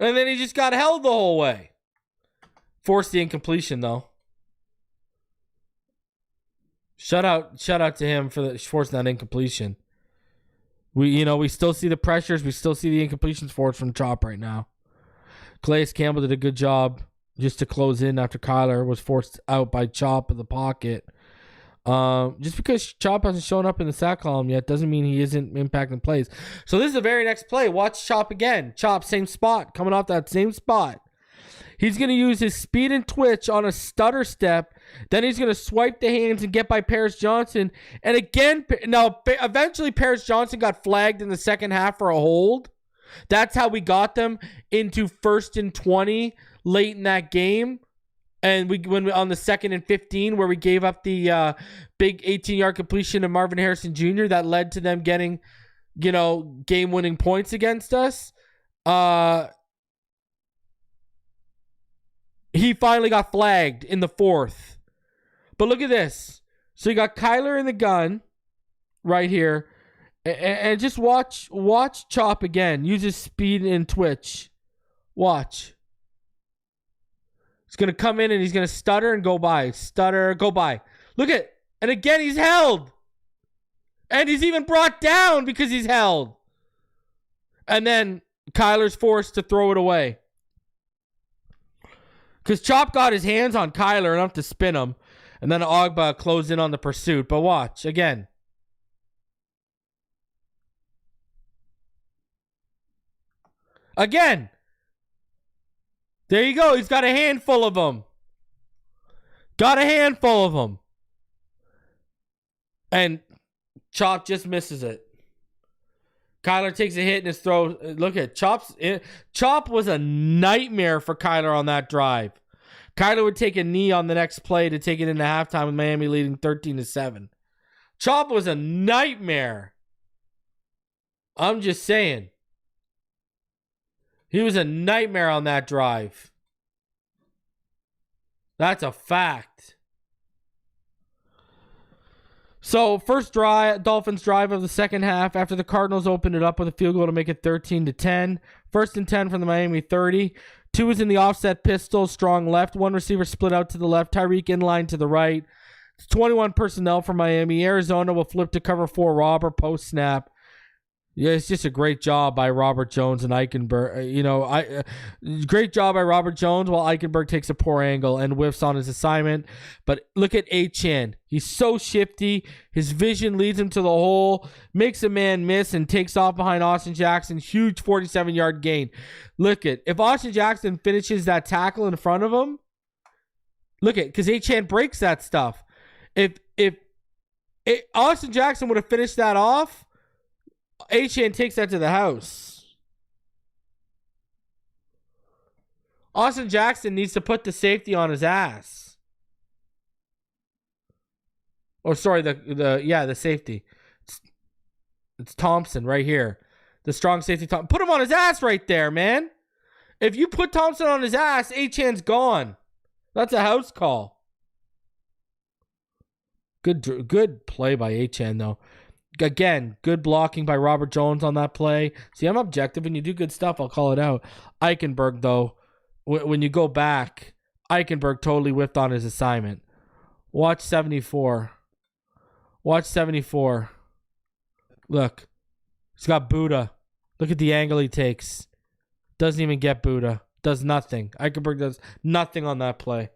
and then he just got held the whole way. Forced the incompletion, though. Shout out to him for forcing that incompletion. We still see the pressures. We still see the incompletions forced from Chop right now. Calais Campbell did a good job just to close in after Kyler was forced out by Chop in the pocket. Just because Chop hasn't shown up in the sack column yet doesn't mean he isn't impacting plays. So this is the very next play. Watch Chop again. Chop, same spot. Coming off that same spot. He's going to use his speed and twitch on a stutter step. Then he's going to swipe the hands and get by Paris Johnson. And again, eventually Paris Johnson got flagged in the second half for a hold. That's how we got them into 1st and 20 late in that game. And when on the 2nd and 15, where we gave up the big 18-yard completion to Marvin Harrison Jr. that led to them getting, game-winning points against us. He finally got flagged in the 4th. But look at this. So you got Kyler in the gun right here. And just watch Chop again. Use his speed and twitch. Watch. He's going to come in and he's going to stutter and go by. Stutter, go by. Look at. And again, he's held. And he's even brought down because he's held. And then Kyler's forced to throw it away. Because Chop got his hands on Kyler enough to spin him. And then Ogba closed in on the pursuit. But watch, again. Again. There you go. He's got a handful of them. Got a handful of them. And Chop just misses it. Kyler takes a hit in his throw. Look at Chop was a nightmare for Kyler on that drive. Kyler would take a knee on the next play to take it into halftime with Miami leading 13-7. Chop was a nightmare. I'm just saying. He was a nightmare on that drive. That's a fact. So, first drive, Dolphins drive of the second half after the Cardinals opened it up with a field goal to make it 13-10. 1st and 10 from the Miami 30. Tua is in the offset pistol, strong left. One receiver split out to the left. Tyreek in line to the right. It's 21 personnel for Miami. Arizona will flip to cover 4 robber post snap. Yeah, it's just a great job by Robert Jones and Eichenberg. Great job by Robert Jones while Eichenberg takes a poor angle and whiffs on his assignment. But look at Achane. He's so shifty. His vision leads him to the hole, makes a man miss, and takes off behind Austin Jackson. Huge 47-yard gain. Look at, if Austin Jackson finishes that tackle in front of him, look at, because Achane breaks that stuff. If Austin Jackson would have finished that off, Achane takes that to the house. Austin Jackson needs to put the safety on his ass. Oh, sorry, the safety. It's Thompson right here. The strong safety. Put him on his ass right there, man. If you put Thompson on his ass, Achane's gone. That's a house call. Good play by Achane, though. Again, good blocking by Robert Jones on that play. See, I'm objective. When you do good stuff, I'll call it out. Eichenberg, though, when you go back, Eichenberg totally whiffed on his assignment. Watch 74. Watch 74. Look. He's got Buddha. Look at the angle he takes. Doesn't even get Buddha. Does nothing. Eichenberg does nothing on that play.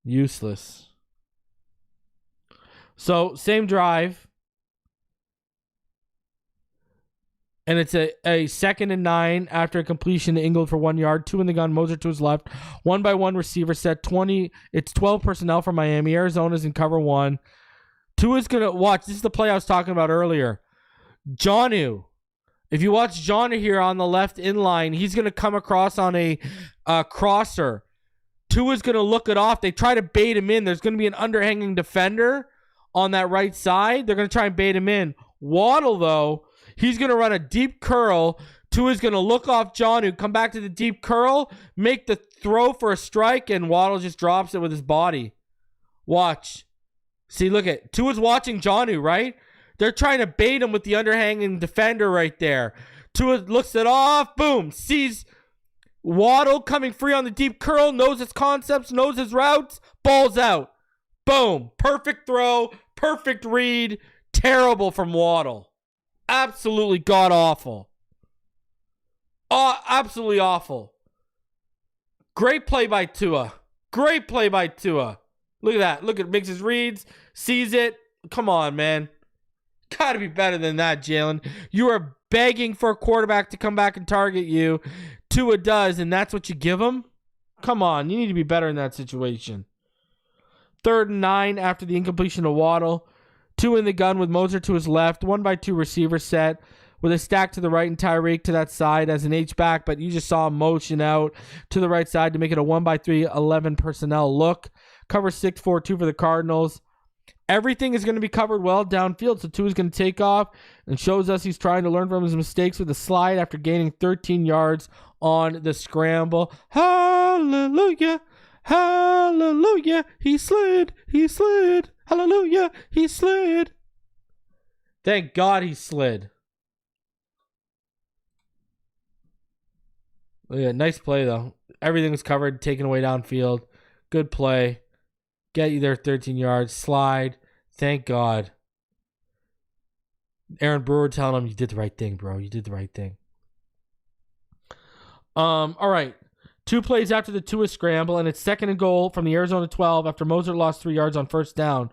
Useless. So, same drive. And it's a 2nd and 9 after a completion to Ingold for 1 yard. 2 in the gun. Moser to his left. 1-by-1 receiver set. 20. It's 12 personnel for Miami. Arizona's in cover 1. Tua's going to watch. This is the play I was talking about earlier. Jonnu. If you watch Jonnu here on the left inline, he's going to come across on a crosser. Tua's going to look it off. They try to bait him in. There's going to be an underhanging defender on that right side. They're going to try and bait him in. Waddle, though, he's going to run a deep curl. Tua's going to look off Jonnu, come back to the deep curl, make the throw for a strike, and Waddle just drops it with his body. Watch. See, look at Tua's watching Jonnu, right? They're trying to bait him with the underhanging defender right there. Tua looks it off. Boom. Sees Waddle coming free on the deep curl. Knows his concepts. Knows his routes. Ball's out. Boom. Perfect throw. Perfect read. Terrible from Waddle. Absolutely god-awful. Absolutely awful. Great play by Tua. Great play by Tua. Look at that. Look at makes his reads. Sees it. Come on, man. Got to be better than that, Jalen. You are begging for a quarterback to come back and target you. Tua does, and that's what you give him? Come on. You need to be better in that situation. 3rd and 9 after the incompletion of Waddle. 2 in the gun with Moser to his left. 1-by-2 receiver set with a stack to the right and Tyreek to that side as an H-back, but you just saw him motion out to the right side to make it a 1-by-3, 11 personnel look. Cover 6-4-2 for the Cardinals. Everything is going to be covered well downfield, so Tua's going to take off and shows us he's trying to learn from his mistakes with a slide after gaining 13 yards on the scramble. Hallelujah, hallelujah, he slid, hallelujah, he slid. Thank God he slid. Yeah, nice play, though. Everything was covered, taken away downfield. Good play. Get you there 13 yards. Slide. Thank God. Aaron Brewer telling him, you did the right thing, bro. You did the right thing. All right. 2 plays after the Tua scramble, and it's 2nd and goal from the Arizona 12 after Moser lost 3 yards on 1st down.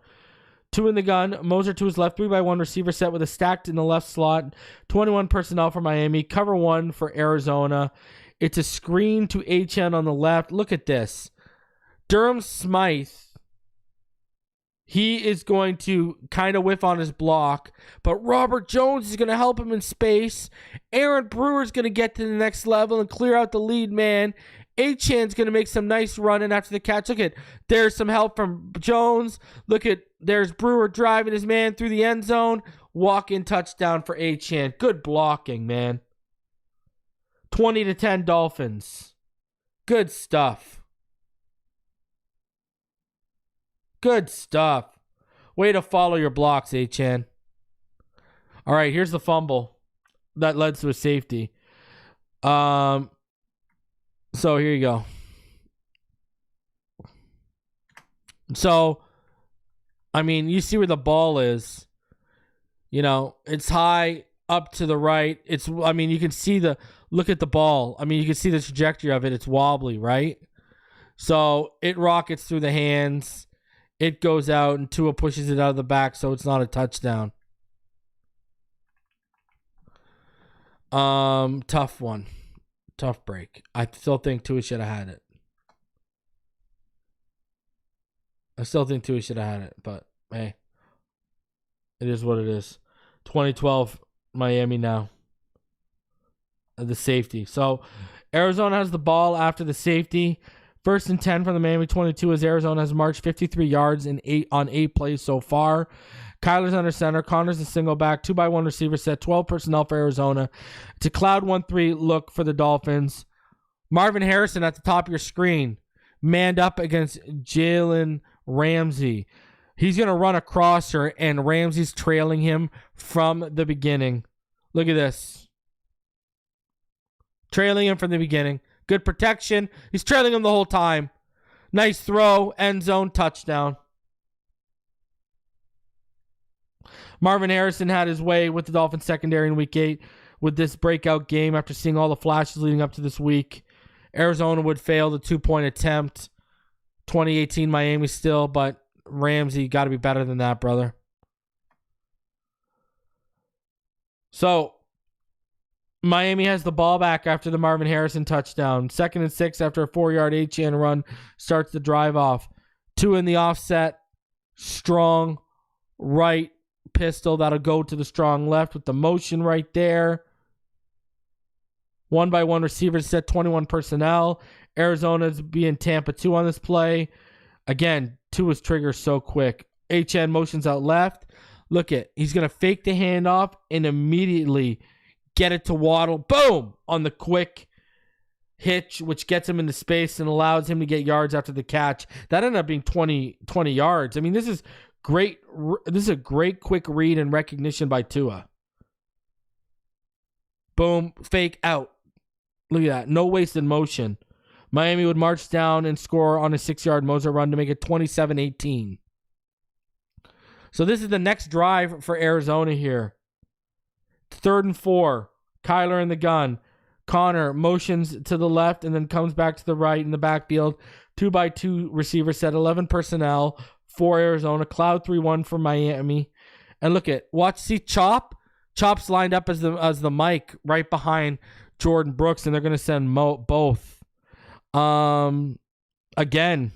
2 in the gun. Moser to his left. 3-by-1 receiver set with a stacked in the left slot. 21 personnel for Miami. Cover 1 for Arizona. It's a screen to Achane on the left. Look at this. Durham Smythe. He is going to kind of whiff on his block, but Robert Jones is going to help him in space. Aaron Brewer is going to get to the next level and clear out the lead man. Achane's going to make some nice running after the catch. Look at, there's some help from Jones. Look at, there's Brewer driving his man through the end zone. Walk-in touchdown for Achane. Good blocking, man. 20-10 Dolphins. Good stuff. Good stuff. Way to follow your blocks, Achane. All right, here's the fumble that led to a safety. So here you go. So, I mean, you see where the ball is. You know, it's high up to the right. I mean, you can see look at the ball. I mean, you can see the trajectory of it. It's wobbly, right? So it rockets through the hands. It goes out, and Tua pushes it out of the back, so it's not a touchdown. Tough one. Tough break. I still think Tua should have had it. But, hey. It is what it is. 2012 Miami now. The safety. So, Arizona has the ball after the safety. 1st and 10 from the Miami 22 as Arizona has marched 53 yards on 8 plays so far. Kyler's under center. Connor's a single back. 2-by-1 receiver set. 12 personnel for Arizona. It's a cloud 1-3 look for the Dolphins. Marvin Harrison at the top of your screen. Manned up against Jalen Ramsey. He's going to run across her, and Ramsey's trailing him from the beginning. Look at this. Trailing him from the beginning. Good protection. He's trailing him the whole time. Nice throw. End zone. Touchdown. Marvin Harrison had his way with the Dolphins secondary in Week 8 with this breakout game after seeing all the flashes leading up to this week. Arizona would fail the 2-point attempt. 2018 Miami still, but Ramsey got to be better than that, brother. So, Miami has the ball back after the Marvin Harrison touchdown. 2nd and 6 after a 4-yard Achane run starts the drive off. 2 in the offset. Strong right pistol. That'll go to the strong left with the motion right there. 1-by-1 receivers set, 21 personnel. Arizona's being Tampa 2 on this play. Again, Tua's trigger so quick. HN motions out left. Look at, he's going to fake the handoff and immediately get it to Waddle. Boom! On the quick hitch, which gets him into space and allows him to get yards after the catch. That ended up being 20 yards. I mean, this is great. This is a great quick read and recognition by Tua. Boom. Fake out. Look at that. No wasted motion. Miami would march down and score on a 6-yard Moser run to make it 27-18. So this is the next drive for Arizona here. 3rd and 4. Kyler in the gun. Connor motions to the left and then comes back to the right in the backfield. 2-by-2 receiver set, 11 personnel for Arizona. Cloud 3-1 for Miami. And look at, see Chop. Chop's lined up as the mic right behind Jordan Brooks, and they're going to send both. Again,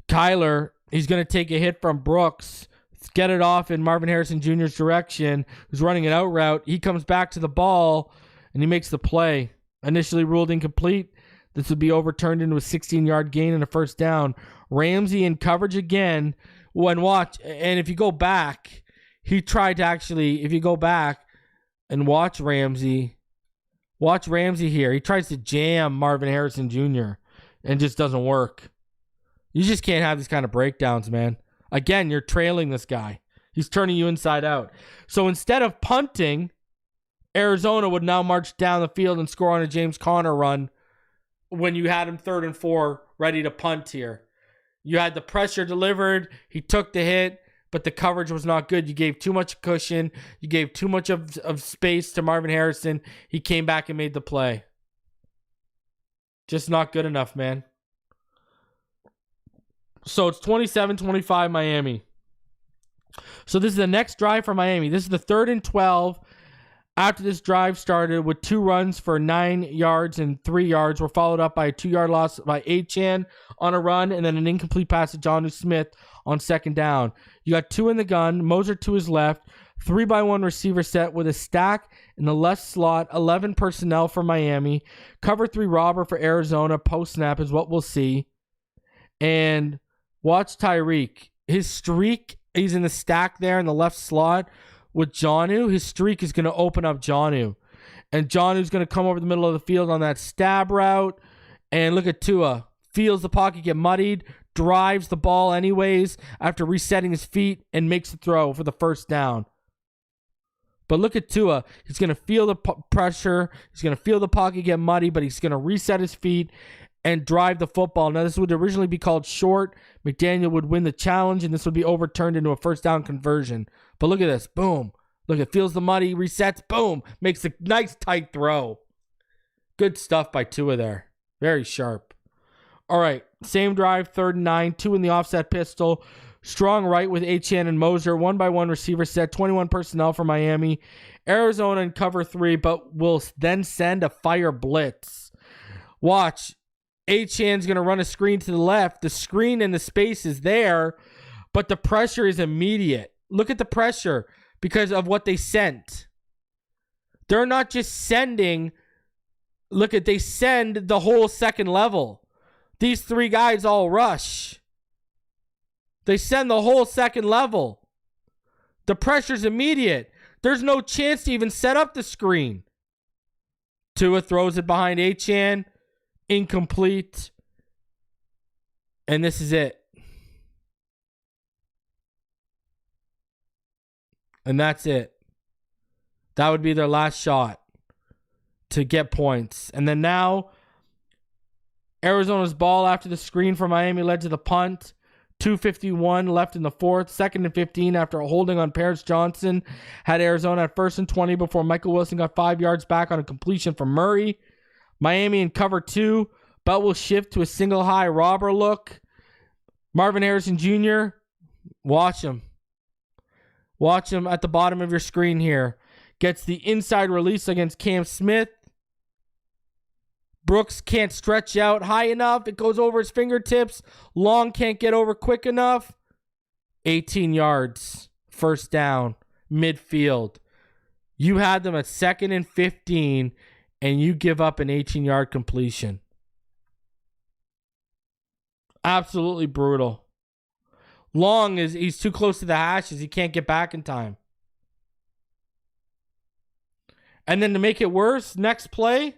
Kyler, he's going to take a hit from Brooks, get it off in Marvin Harrison Jr.'s direction, who's running an out route. He comes back to the ball, and he makes the play. Initially ruled incomplete. This would be overturned into a 16-yard gain and a first down. Ramsey in coverage again. And if you go back, he tried to actually, if you go back and watch Ramsey here. He tries to jam Marvin Harrison Jr. and just doesn't work. You just can't have these kind of breakdowns, man. Again, you're trailing this guy. He's turning you inside out. So instead of punting, Arizona would now march down the field and score on a James Conner run when you had him 3rd and 4 ready to punt here. You had the pressure delivered. He took the hit, but the coverage was not good. You gave too much cushion. You gave too much of space to Marvin Harrison. He came back and made the play. Just not good enough, man. So it's 27-25 Miami. So this is the next drive for Miami. This is the 3rd and 12. After this drive started with 2 runs for 9 yards and 3 yards, were followed up by a 2-yard loss by Achane on a run and then an incomplete pass to Jonnu Smith on 2nd down. You got 2 in the gun, Moser to his left, 3-by-1 receiver set with a stack in the left slot, 11 personnel for Miami. Cover 3 robber for Arizona, post snap is what we'll see. And watch Tyreek. His streak, he's in the stack there in the left slot with Jonnu. His streak is going to open up Jonnu. And Jonnu's going to come over the middle of the field on that stab route. And look at Tua. Feels the pocket get muddied, drives the ball anyways after resetting his feet and makes the throw for the first down. But look at Tua. He's going to feel the pressure. He's going to feel the pocket get muddy, but he's going to reset his feet and drive the football. Now, this would originally be called short. McDaniel would win the challenge, and this would be overturned into a first down conversion. But look at this. Boom. Look, it feels the muddy, resets. Boom. Makes a nice tight throw. Good stuff by Tua there. Very sharp. All right. Same drive, 3rd and 9. 2 in the offset pistol. Strong right with Achane and Moser. 1-by-1 receiver set. 21 personnel for Miami. Arizona in cover 3, but will then send a fire blitz. Watch. Achane's going to run a screen to the left. The screen and the space is there, but the pressure is immediate. Look at the pressure because of what they sent. They're not just sending. They send the whole second level. These 3 guys all rush. They send the whole second level. The pressure's immediate. There's no chance to even set up the screen. Tua throws it behind Achane. Incomplete. And this is it. And that's it. That would be their last shot to get points. And then now, Arizona's ball after the screen for Miami led to the punt. 2:51 left in the fourth. 2nd and 15 after a holding on Paris Johnson. Had Arizona at 1st and 20 before Michael Wilson got 5 yards back on a completion from Murray. Miami in cover 2. Belt will shift to a single high robber look. Marvin Harrison Jr., watch him. Watch him at the bottom of your screen here. Gets the inside release against Cam Smith. Brooks can't stretch out high enough. It goes over his fingertips. Long can't get over quick enough. 18 yards. First down. Midfield. You had them at 2nd and 15, and you give up an 18-yard completion. Absolutely brutal. Long he's too close to the hashes. He can't get back in time. And then to make it worse, next play,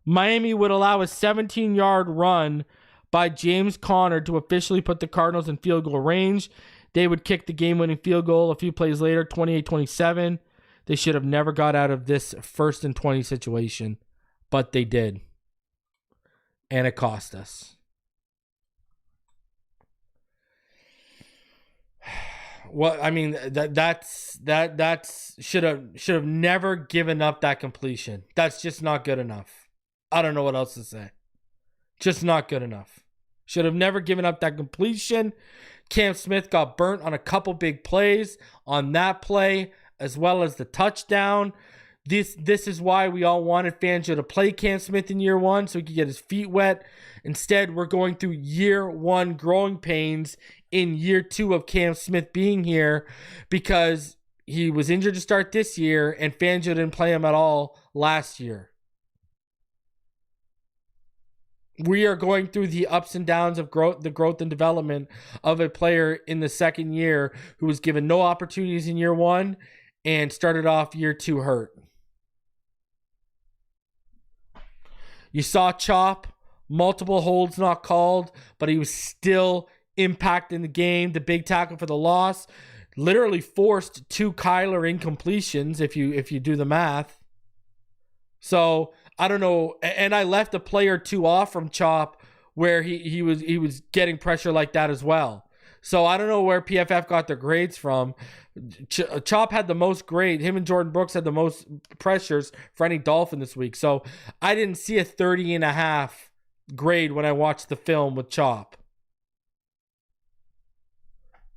Miami would allow a 17-yard run by James Conner to officially put the Cardinals in field goal range. They would kick the game-winning field goal a few plays later, 28-27. They should have never got out of this 1st and 20 situation, but they did. And it cost us. Well, I mean, that's should have never given up that completion. That's just not good enough. I don't know what else to say. Just not good enough. Should have never given up that completion. Cam Smith got burnt on a couple big plays on that play, as well as the touchdown. This is why we all wanted Fangio to play Cam Smith in year 1 so he could get his feet wet. Instead, we're going through year 1 growing pains in year 2 of Cam Smith being here because he was injured to start this year and Fangio didn't play him at all last year. We are going through the ups and downs of growth and development of a player in the second year who was given no opportunities in year 1 and started off year 2 hurt. You saw Chop, multiple holds not called, but he was still impacting the game. The big tackle for the loss literally forced 2 Kyler incompletions if you do the math. So I don't know, and I left a play or 2 off from Chop where he was getting pressure like that as well. So I don't know where PFF got their grades from. Chop had the most grade. Him and Jordan Brooks had the most pressures for any Dolphin this week. So I didn't see a 30.5 grade when I watched the film with Chop.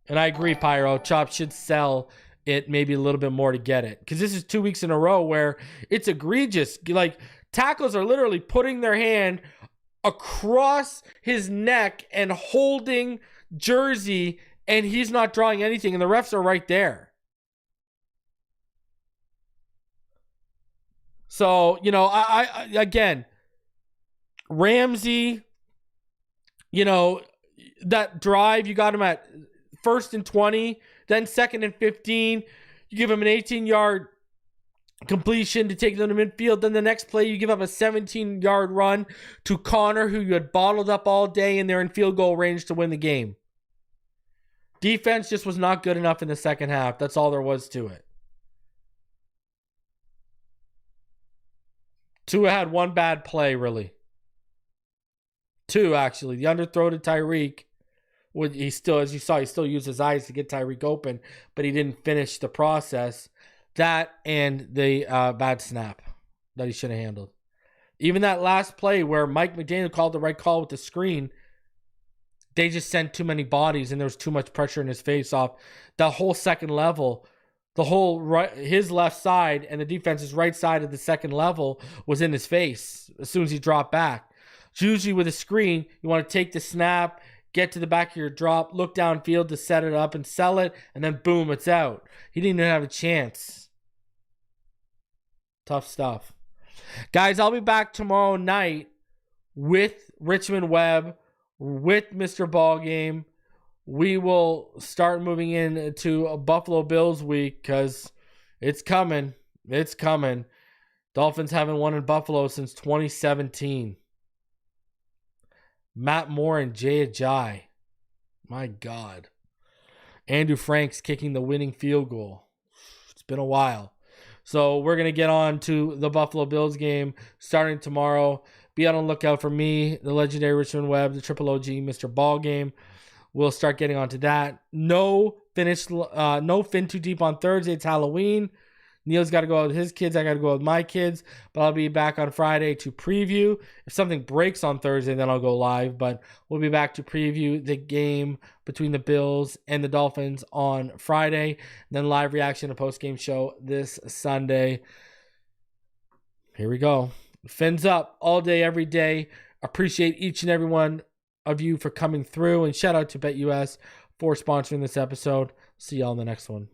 And I agree, Pyro. Chop should sell it maybe a little bit more to get it. Because this is 2 weeks in a row where it's egregious. Like, tackles are literally putting their hand across his neck and holding jersey, and he's not drawing anything, and the refs are right there. So, I again, Ramsey, that drive, you got him at 1st and 20, then 2nd and 15. You give him an 18-yard completion to take them to midfield. Then the next play, you give up a 17-yard run to Conner, who you had bottled up all day, and they're in field goal range to win the game. Defense just was not good enough in the second half. That's all there was to it. Tua had 1 bad play, really. 2, actually. The underthrow to Tyreek. He still, as you saw, he still used his eyes to get Tyreek open, but he didn't finish the process. That and the bad snap that he should have handled. Even that last play where Mike McDaniel called the right call with the screen, they just sent too many bodies and there was too much pressure in his face off. The whole second level, the whole right, his left side and the defense's right side of the second level was in his face as soon as he dropped back. It's usually with a screen, you want to take the snap, get to the back of your drop, look downfield to set it up and sell it, and then boom, it's out. He didn't even have a chance. Tough stuff. Guys, I'll be back tomorrow night with Richmond Webb, with Mr. Ballgame. We will start moving into a Buffalo Bills week because it's coming. It's coming. Dolphins haven't won in Buffalo since 2017. Matt Moore and Jay Ajayi. My God. Andrew Franks kicking the winning field goal. been a while. So we're going to get on to the Buffalo Bills game starting tomorrow. Be on the lookout for me, the legendary Richmond Webb, the Triple OG, Mr. Ball Game. We'll start getting onto that. No Fin Too Deep on Thursday. It's Halloween. Neil's got to go out with his kids. I got to go out with my kids. But I'll be back on Friday to preview. If something breaks on Thursday, then I'll go live. But we'll be back to preview the game between the Bills and the Dolphins on Friday. And then live reaction and post-game show this Sunday. Here we go. Fins up all day, every day. Appreciate each and every one of you for coming through. And shout out to BetUS for sponsoring this episode. See y'all in the next one.